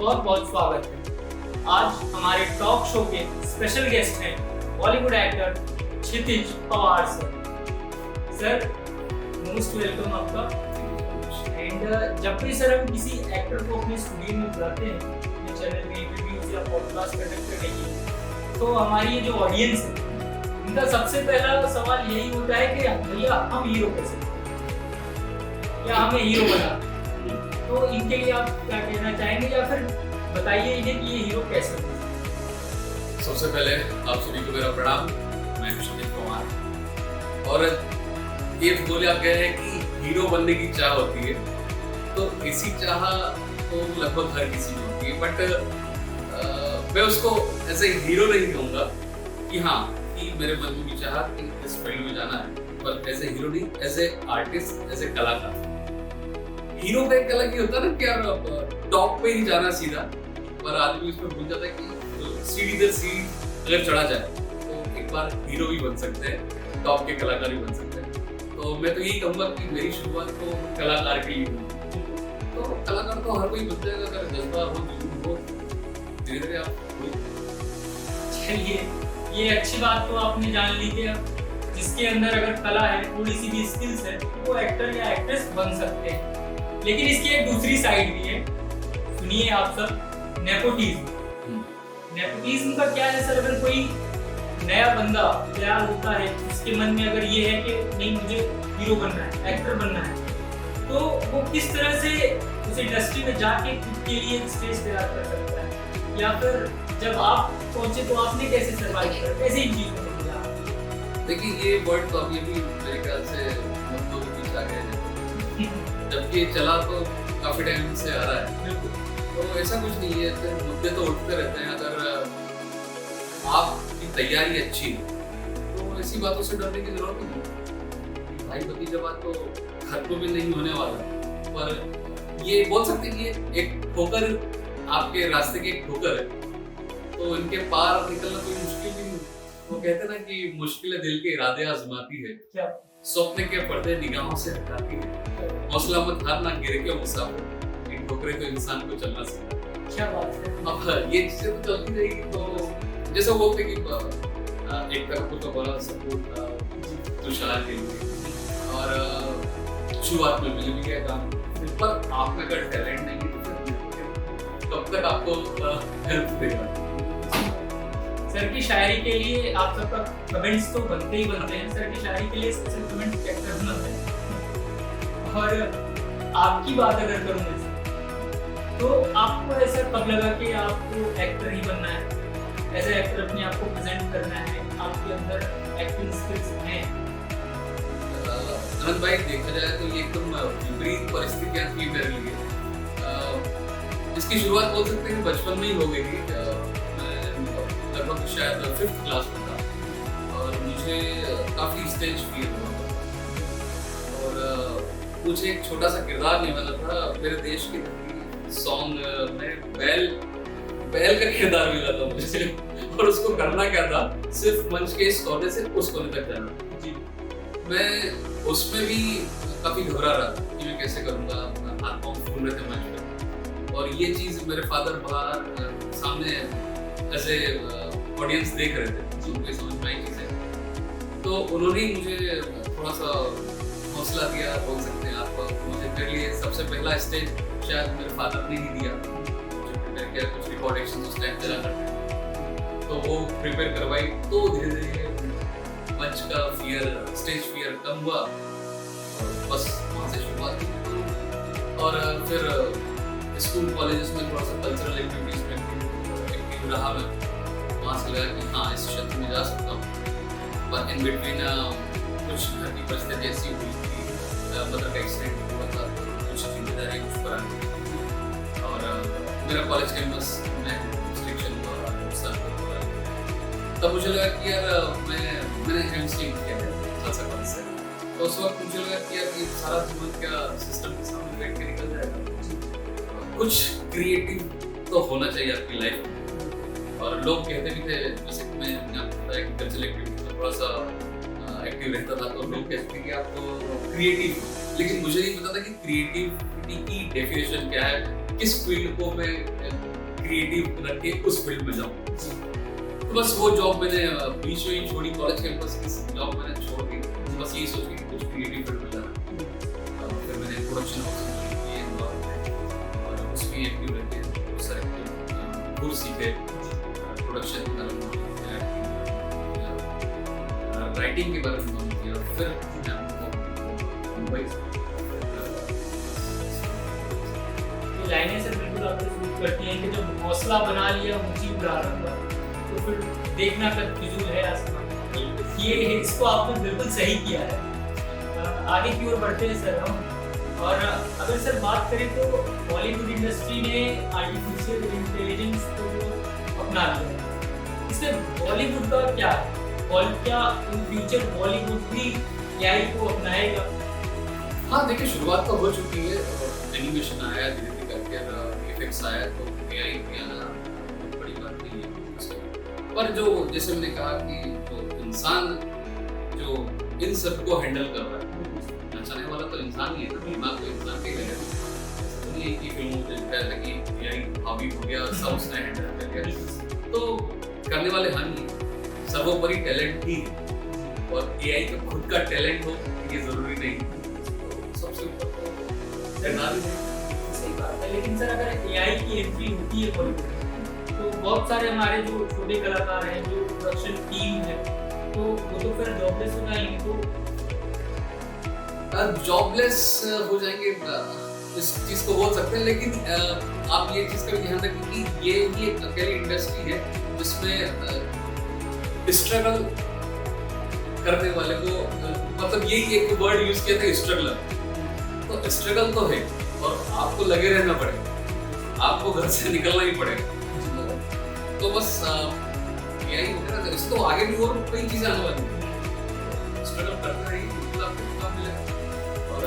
बहुत बहुत स्वागत है। आज हमारे टॉक शो के स्पेशल गेस्ट हैं Bollywood actor Kshitij Pawar sir. Sir most welcome आपका। एंड जब भी सर हम किसी एक्टर को अपने स्टूडियो में बुलाते हैं अपने चैनल में इंटरव्यूज या पॉडकास्ट कंडक्ट करने के लिए, तो हमारी ये जो ऑडियंस है उनका सबसे पहला सवाल यही होता है कि भैया हम हीरो कैसे, या हमें हीरो बना। तो इनके लिए आप क्या कहना चाहेंगे, या फिर बताइए इन्हें कि ये हीरो कैसे बने। सबसे पहले आप सभी को मेरा प्रणाम। मैं क्षितिज पवार। और ये बोले आप कह रहे हैं कि हीरो बनने की चाह होती है, तो इसी चाह तो लगभग हर किसी में होती है, बट मैं उसको ऐसे हीरो नहीं कहूँगा कि हाँ कि मेरे मन में भी चाह कि इस फील्ड में जाना है, पर ऐसे हीरो नहीं, as a artist, as a कलाकार। हीरो का एक अलग ही होता है ना कि यार टॉप पे ही जाना सीधा, पर आदमी उसमें भूल जाता है कि सीढ़ी दर सीढ़ी अगर चढ़ा जाए तो एक बार हीरो भी बन सकते हैं, टॉप के कलाकार भी बन सकते हैं। तो मैं तो यही कहूँगा कि मेरी शुरुआत तो कलाकार के लिए हुई। तो कलाकार तो हर कोई बन जाएगा अगर जज्बा हो, जुनून हो, धीरे धीरे आप हो। चलिए, ये अच्छी बात तो आपने जान ली कि जिसके अंदर अगर कला है, थोड़ी सी भी स्किल्स है, वो एक्टर या एक्ट्रेस बन सकते हैं। लेकिन इसकी एक दूसरी साइड भी है, सुनिए आप सब, नेपोटिज्म। नेपोटिज्म का क्या है सर? अगर कोई नया बंदा तैयार होता है, उसके मन में अगर ये है कि नहीं मुझे हीरो बनना है, एक्टर बनना है, तो वो किस तरह से उस इंडस्ट्री में जाके खुद के लिए स्टेज तैयार कर सकता है, या फिर जब आप पहुंचे तो आपने कैसे सर्वाइव किया, कैसे इन चीजों को किया? देखिए ये वर्ड तो अभी भी मेरे ख्याल से मुद्दों के बीच आ गए हैं, जबकि ये चला तो काफी टाइम से आ रहा है। तो ऐसा कुछ नहीं है, तो मुद्दे तो उठते रहते हैं। अगर आपकी तैयारी अच्छी है तो ऐसी बातों से डरने की जरूरत नहीं। भाई भतीजा बात तो घर को भी नहीं होने वाला, पर ये बोल सकते हैं कि एक ठोकर आपके रास्ते की एक ठोकर है, तो इनके पार निकलना कोई मुश्किल नहीं। वो कहते ना कि मुश्किलें दिल के इरादे आजमाती है, क्या स्वप्न के पर्दे निगाहों से हटाती है, हौसला मत हारना, गिर के मुसाफिर, इन ठोकरें तो इंसान को चलना सिखाती है। क्या बात है। अब ये चीजें तो चलती रहेगी। तो जैसे वो बोलते कि एक तरफ तो बड़ा सपोर्ट था तुषार के लिए, और शुरुआत में मिल भी गया काम, पर आप में अगर टैलेंट नहीं है तो कब तक आपको हेल्प देगा? सर की शायरी के लिए आप सबका कमेंट्स तो बनते ही बनते हैं। सर की शायरी के लिए स्पेशल कमेंट चेक करना है। और आपकी बात अगर करूँ तो आपको ऐसा कब लगा कि आपको एक्टर ही बनना है, ऐसे एक्टर अपने आप को प्रेजेंट करना है, आपके अंदर एक्टिंग स्किल्स हैं? अनंत भाई देखा जाए तो ये एकदम विपरीत परिस्थितियां थी मेरे लिए। इसकी शुरुआत बोल सकते हैं बचपन में ही हो गई थी। लगभग शायद 5th क्लास में था और मुझे काफी स्टेज फियर हुआ था, और मुझे एक छोटा सा किरदार निभाना था मेरे देश के सॉन्ग में। बैल का किरदार मिला था मुझे, और उसको करना क्या था, सिर्फ मंच के इस कोने से उस कोने तक जाना जी। मैं उसमें भी काफी घबरा रहा था कि मैं कैसे करूंगा, हाथ पांव फूल रहे थे मंच पे, और ये चीज मेरे फादर बाहर सामने ऐसे ऑडियंस देख रहे थे, जिनको समझ में आई चीजें। तो उन्होंने मुझे थोड़ा सा हौसला दिया, बोल सकते हैं आप। मुझे मेरे लिए सबसे पहला स्टेज शायद मेरे फादर ने ही दिया। मेरे क्या कुछ रिकॉर्डेशन उस टाइम चला करते, तो वो प्रिपेयर करवाई। तो धीरे धीरे मंच का फियर, स्टेज फियर कम हुआ, और बस वहाँ से शुरुआत की। और फिर स्कूल कॉलेजेस में थोड़ा सा कल्चरल एक्टिविटीज में एक्टिव रहा मैं। वहाँ से लगा कि हाँ इस क्षेत्र में जा सकता हूँ, पर इन बिटवीन कुछ घर की परिस्थिति ऐसी हुई थी, मदर का एक्सीडेंट हुआ था, कुछ जिम्मेदारी उस पर आ गई, और मेरा कॉलेज कैंपस में रिस्ट्रिक्शन हुआ, तब मुझे लगा कि यार मैंने एमसीए किया है खालसा कॉलेज से। तो उस वक्त मुझे लगा कि यार ये सारा जीवन क्या सिस्टम के सामने बैठ के निकल जाएगा, कुछ क्रिएटिव तो होना चाहिए आपकी लाइफ में। और लोग कहते भी थे, जैसे कि मैंने आपको बताया कि कल्चरल एक्टिविटी में थोड़ा सा एक्टिव रहता था, तो लोग कहते थे कि आप क्रिएटिव, लेकिन मुझे नहीं पता था कि क्रिएटिविटी की डेफिनेशन क्या है, किस फील्ड को मैं क्रिएटिव रख के उस फील्ड में जाऊँ। तो बस वो जॉब मैंने बीच में ही छोड़ी, कॉलेज कैंपस की जॉब मैंने छोड़ दी, बस यही सोच के कि कुछ क्रिएटिव फील्ड में जाना। फिर मैंने प्रोडक्शन हाउस और उसमें एक्टिव रहते हैं, बहुत सारे कोर्स सीखे, प्रोडक्शन के बारे में, राइटिंग के बारे में नॉलेज किया। फिर मुंबई लाइनें सर बिल्कुल आपको सूट करती हैं कि जब हौसला बना लिया ऊंची प्रारंभ तो फिर देखना कद फिजूल है आसमान। ये इसको आपने बिल्कुल सही किया है। आगे की ओर बढ़ते हैं सर हम, और अगर सर बात करें तो बॉलीवुड इंडस्ट्री ने आर्टिफिशियल इंटेलिजेंस को अपना लिया है, इसमें बॉलीवुड का क्या है? क्या इन फ्यूचर बॉलीवुड भी एआई को अपनाएगा? हाँ देखिए, शुरुआत तो हो चुकी है, एनिमेशन आया धीरे धीरे करके, इफेक्ट्स आया, तो एआई भी आना बहुत बड़ी बात नहीं है। पर जो जैसे मैंने कहा कि जो इंसान जो इन सब को हैंडल कर रहा है, नचाने वाला तो इंसान ही है ना, दिमाग तो इंसान के है। नहीं एक ही फिल्मों में दिखाया था कि एआई हावी हो गया, सब उसने हैंडल कर लिया, तो करने वाले हम ही सर्वोपरि टैलेंट ही है, और एआई का खुद का टैलेंट हो ये जरूरी नहीं, तो सबसे ऊपर सही बात है। लेकिन सर अगर एआई की एंट्री होती है बॉलीवुड तो बहुत सारे हमारे जो छोटे कलाकार हैं, जो प्रोडक्शन टीम है, तो वो तो फिर जॉबलेस हो जाएंगे। तो जॉबलेस हो जाएंगे इस चीज को बोल सकते हैं, लेकिन आप ये चीज का भी ध्यान रखें कि ये एक अकेली इंडस्ट्री है जिसमें स्ट्रगल करने वाले को, मतलब यही एक वर्ड यूज किया था, स्ट्रगलर। तो स्ट्रगल तो है और आपको लगे रहना पड़ेगा, आपको घर से निकलना ही पड़ेगा। तो बस यही होगा ना, इससे तो आगे भी और कई चीजें आने वाली हैं। स्ट्रगल करते रहिए, बिल्कुल आपको काम मिलेगा। और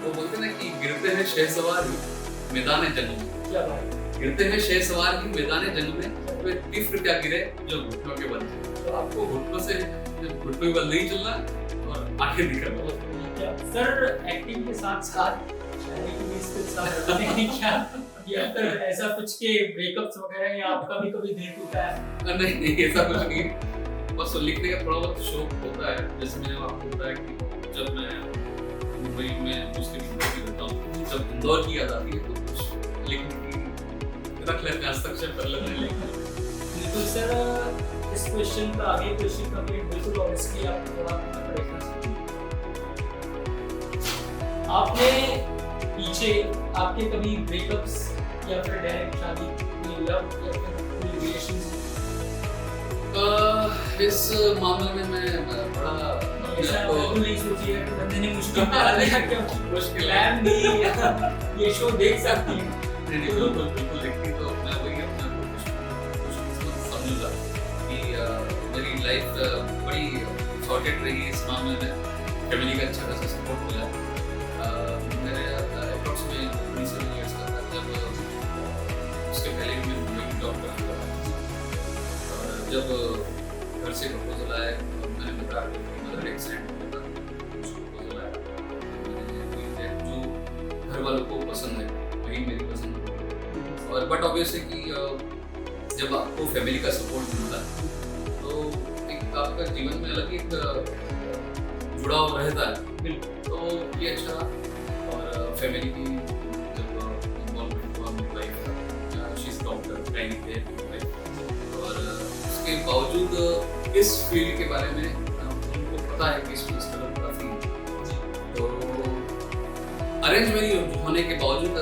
वो बोलते हैं ना कि गिरते हैं शहसवार ही मैदान जंग में, क्या बात है? गिरते हैं शहसवार ही मैदान जंग में, वे तिफ्र क्या गिरे जो घुटनों के बल। तो आपको घुटनों से घुटनों के बल नहीं चलना और आगे निकलना। सर एक्टिंग के साथ साथ शायरी की भी स्किल्स आप रखते हैं क्या? या फिर ऐसा कुछ के ब्रेकअप्स वगैरह या आपका भी कभी दिल टूटा है? नहीं ऐसा कुछ नहीं, बस लिखने का थोड़ा बहुत शौक होता है। जैसे मैंने आपको बताया कि जब मैं मुंबई में उसके भी रहता हूँ, जब इंदौर की याद आती है तो कुछ लिखने की रख लेते हैं, हस्ताक्षर कर लेते हैं। बिल्कुल सर, इस क्वेश्चन का आगे क्वेश्चन का बिल्कुल ऑब्वियसली आपको जवाब देना पड़ेगा। आपने पीछे आपके कभी ब्रेकअप्स या फिर डायरेक्ट शादी, कोई लव या फिर कोई रिलेशनशिप? इस मामले में मैं बड़ा ऐसा बिल्कुल नहीं सोचिएगा कि बंदे ने मुश्किल डाल दिया, क्योंकि मुश्किल मैम भी ये शो देख सकती है। नहीं बिल्कुल देखती, तो मैं वही अपने आप को खुशकिस्मत समझूंगा कि मेरी लाइफ बड़ी सॉर्टेड रही इस मामले में। फैमिली का अच्छा खासा सपोर्ट मिला। मेरे अप्रॉक्स में 27 इयर्स का था जब उसके पहले भी मैं मुंबई की जॉब कर रहा था, और जब घर से प्रपोजल आया मैंने बताया कि मदर एक्सीडेंट हो गया था, उसको प्रपोजल आया, जो घर वालों को पसंद है वही मेरी पसंद है। और बट ऑब्वियस है कि जब आपको फैमिली का सपोर्ट मिलता है तो एक आपका जीवन में अलग एक जुड़ाव रहता है, तो ये अच्छा रहा। और फैमिली की जब इन्वॉल्वमेंट हुआ मेरी लाइफ का, शी इज डॉक्टर ट्रेनिंग है, और उसके बावजूद इस फील्ड के बारे में उनको पता है कि इसमें स्ट्रगल काफी है। तो अरेंज मैरिज होने के बावजूद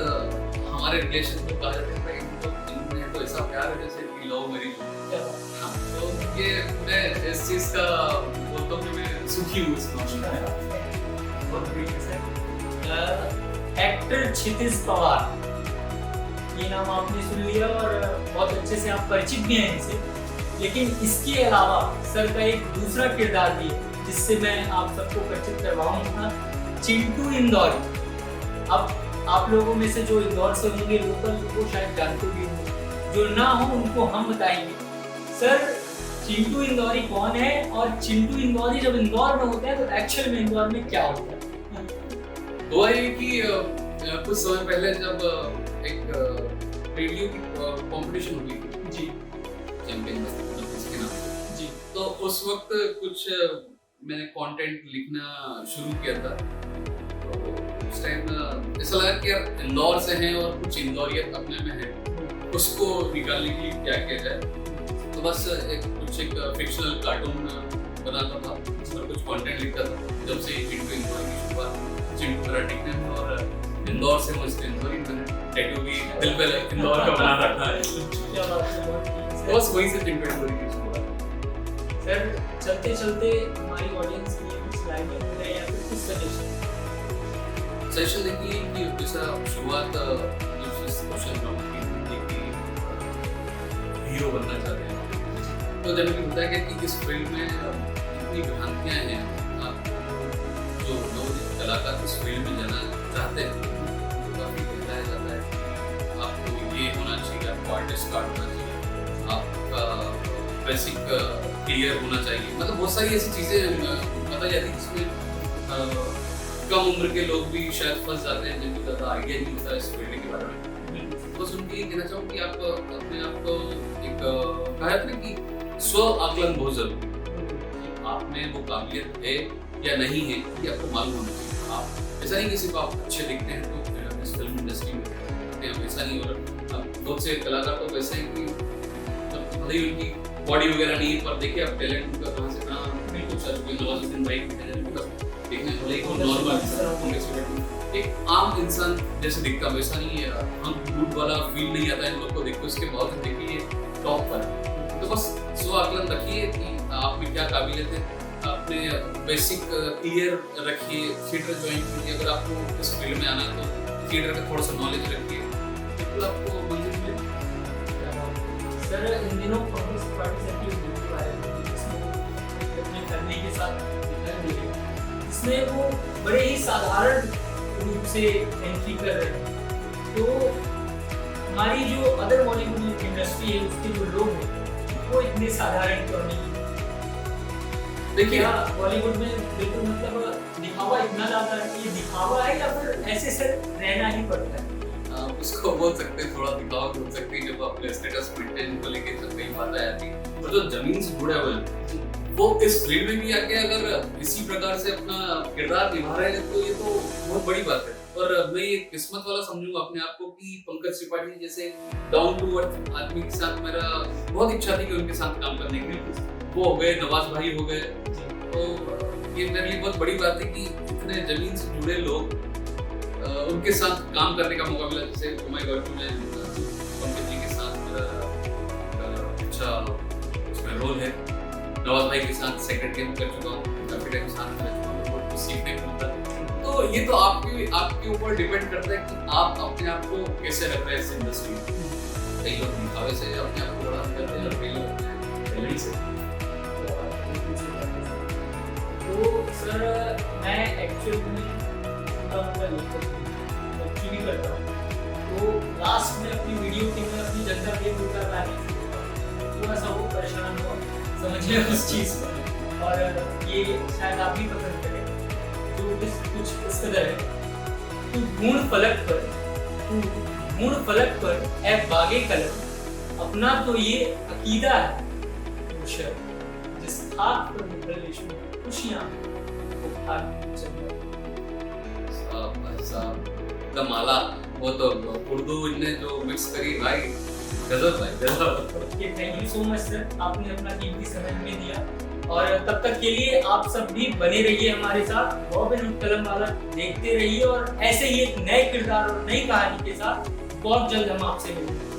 हमारे रिलेशन में कहा जाता है इनमें तो ऐसा प्यार है जैसे कि लव मैरिज। हाँ, तो ये मैं इस चीज का बोलता हूँ कि मैं सुखी हूँ इस मामले में। बहुत बढ़िया सर। एक्टर क्षितिज पवार, ये नाम आपने सुन लिया और बहुत अच्छे से आप परिचित भी हैं इनसे, लेकिन इसके अलावा सर का एक दूसरा किरदार भी है जिससे मैं आप सबको परिचित करवाऊंगा, चिंटू इंदौरी। अब आप लोगों में से जो इंदौर से होंगे लोकल, वो शायद जानते भी होंगे, जो ना हो उनको हम बताएंगे। सर चिंटू इंदौरी कौन है, और चिंटू इंदौरी जब इंदौर में होता है तो एक्चुअल में इंदौर में क्या होता है? हुआ ये कि कुछ समय पहले जब एक रेडियो की कंपटीशन हुई थी जी चैंपियन मतलब इसके नाम से। जी तो उस वक्त कुछ मैंने कंटेंट लिखना शुरू किया था। तो उस टाइम ऐसा लगा कि यार इंदौर से हैं और कुछ इंदौरियत अपने में है, उसको निकालने के लिए क्या किया जाए। तो बस एक फिक्शनल कार्टून बनाता था, उस पर कुछ कंटेंट लिखता था। जब से चिंटू इंदौर की शुरुआत, चिंटू मेरा निकनेम है और इंदौर से मुझे इंदौरी मैंने टैटू भी दिल पे इंदौर का बना रखा है। क्या बात है, बहुत ठीक है। बस वहीं से चिंटू इंदौरी की शुरुआत। सर चलते चलते हमारी ऑडियंस के लिए कुछ लाइनें हो रहे या फिर कुछ सजेशन देखिए कि जैसा शुरुआत सोशल हीरो बनना चाहते हैं, तो जब मुझे होता है कि इस फील्ड में इतनी भ्रांतियां हैं। आप जो लोग कलाकार इस फील्ड में जाना चाहते हैं तो काफी बताया जाता है कि आपको ये होना चाहिए, आपको आर्टिस्ट कार्ड होना चाहिए, आपका बेसिक क्लियर होना चाहिए, मतलब बहुत सारी ऐसी चीजें बताई जाती है जिसमें कम उम्र के लोग भी शायद फंस जाते हैं जिनको ज़्यादा आइडिया नहीं होता इस फील्ड के बारे में। बस उनके लिए कहना चाहूँ कि आप अपने आप को एक कहा जाता है कि स्व आकलन बहुत जरूरी है। आप में वो काबिलियत है या नहीं है ये आपको मालूम होना चाहिए। आप ऐसा नहीं कि सिर्फ आप अच्छे दिखते हैं तो इस फिल्म इंडस्ट्री में ऐसा नहीं हो रहा। बहुत से कलाकार तो वैसे हैं कि भले ही उनकी बॉडी वगैरह नहीं है, पर देखिए आप टैलेंट उनका कहाँ से कहाँ बिल्कुल सच में नवाजुद्दीन भाई देखने भले ही नॉर्मल एक आम इंसान जैसे दिखता वैसा नहीं है। हम गुड वाला फील नहीं आता है इन लोग को देखो, इसके बाद देखिए टॉप पर। तो बस स्व आकलन रखिए कि आप में क्या काबिलियत है, अपने बेसिक क्लियर रखिए, थिएटर ज्वाइन कीजिए। अगर आपको इस फील्ड में आना है तो थिएटर का थोड़ा सा नॉलेज रखिए, बिल्कुल आपको मंजिल मिले। सर इन दिनों कांग्रेस पार्टी से की अपने करने के साथ इसमें वो बड़े ही साधारण रूप से एंट्री कर रहे हैं। तो हमारी जो अदर बॉलीवुड इंडस्ट्री है उसके जो लोग हैं वो इतने साधारण क्यों नहीं? देखिए बॉलीवुड में बिल्कुल मतलब दिखावा इतना ज्यादा है, ये दिखावा है या फिर ऐसे से रहना ही पड़ता है? आप उसको बोल सकते हैं, थोड़ा दिखावा बोल सकते हैं, जब अपने स्टेटस मेंटेन को लेके जब कई बात आ जाती है। और जो जमीन से जुड़े हुए वो इस फील्ड में भी आके अगर इसी प्रकार से अपना किरदार निभा रहे हैं तो ये तो बहुत बड़ी बात है। और मैं ये किस्मत वाला समझूंगा अपने आप को कि पंकज त्रिपाठी जैसे डाउन टू अर्थ आदमी के साथ मेरा बहुत इच्छा थी कि उनके साथ काम करने के लिए। वो हो गए, नवाज भाई हो गए, तो ये मेरे लिए बहुत बड़ी बात है कि इतने जमीन से जुड़े लोग उनके साथ काम करने का मौका मिला। जैसे कुमाई गर्टू में पंकज जी के साथ अच्छा उसमें रोल है, नवाज भाई के साथ सेकंड गेम कर चुका हूँ, काफी टाइम साथ कर चुका हूँ, बहुत कुछ सीखने को मिलता है। तो ये तो आपके ऊपर डिपेंड करता है कि आप अपने आप को कैसे रख रहे हैं इस इंडस्ट्री में। कई लोग दिखावे से अपने आप को बड़ा करते हैं और कई लोग टैलेंट से। तो सर मैं एक्चुअली करता हूँ, तो लास्ट में अपनी वीडियो के में अपनी जनता के ऊपर लाने थोड़ा सा वो परेशान हुआ, समझिए उस चीज को। और ये शायद आप भी पसंद करें तो कुछ इस कदर है। तू ढूंढ फलक पर ऐ बागे कलम, अपना तो ये अकीदा है मुशर, जिस खाक पर निकल यीशु खुशियां वो खाक चंदा। साहब माला वो तो उर्दू इनने जो मिक्स करी भाई, गजब भाई गजब। Thank you so much sir, आपने अपना कीमती समय हमें दिया। और तब तक के लिए आप सब भी बने रहिए हमारे साथ, बॉबिन कलम वाला देखते रहिए और ऐसे ही एक नए किरदार और नई कहानी के साथ बहुत जल्द हम आपसे मिलेंगे।